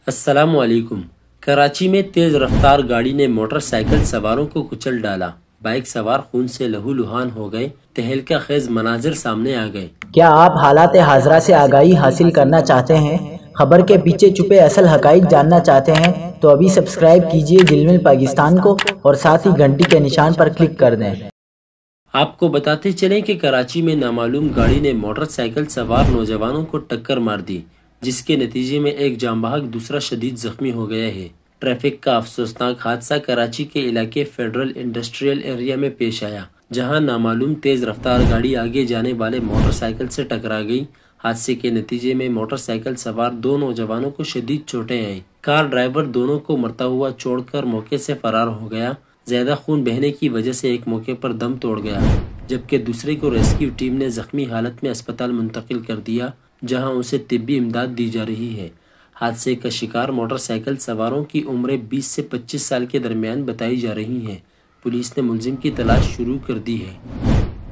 السلام علیکم۔ کراچی میں تیز رفتار گاڑی نے موٹر سائیکل سواروں کو کچل ڈالا، بائک سوار خون سے لہو لہان ہو گئے، تہلکہ خیز مناظر سامنے آ گئے۔ کیا آپ حالات حاضرہ سے آگاہی حاصل کرنا چاہتے ہیں؟ خبر کے پیچھے چھپے اصل حقائق جاننا چاہتے ہیں تو ابھی سبسکرائب کیجئے جلمل پاکستان کو اور ساتھ ہی گھنٹی کے نشان پر کلک کر دیں۔ آپ کو بتاتے چلیں کہ کراچی میں نامعلوم گاڑی نے موٹر سائیکل سوار نوجوانوں کو ٹکر مار دی، جس کے نتیجے میں ایک جاں بحق دوسرا شدید زخمی ہو گیا ہے۔ ٹریفک کا افسوسناک حادثہ کراچی کے علاقے فیڈرل انڈسٹریل ایریا میں پیش آیا، جہاں نامعلوم تیز رفتار گاڑی آگے جانے والے موٹر سائیکل سے ٹکرا گئی۔ حادثے کے نتیجے میں موٹر سائیکل سوار دو نوجوانوں کو شدید چوٹیں آئیں۔ کار ڈرائیور دونوں کو مرتا ہوا چھوڑ کر موقع سے فرار ہو گیا۔ زیادہ خون بہنے کی وجہ سے ایک موقع پر دم توڑ گیا، جبکہ دوسرے کو ریسکیو ٹیم نے زخمی حالت میں اسپتال منتقل کر دیا، جہاں اسے طبی امداد دی جا رہی ہے۔ حادثے کا شکار موٹر سائیکل سواروں کی عمریں 20 سے 25 سال کے درمیان بتائی جا رہی ہیں۔ پولیس نے ملزم کی تلاش شروع کر دی ہے۔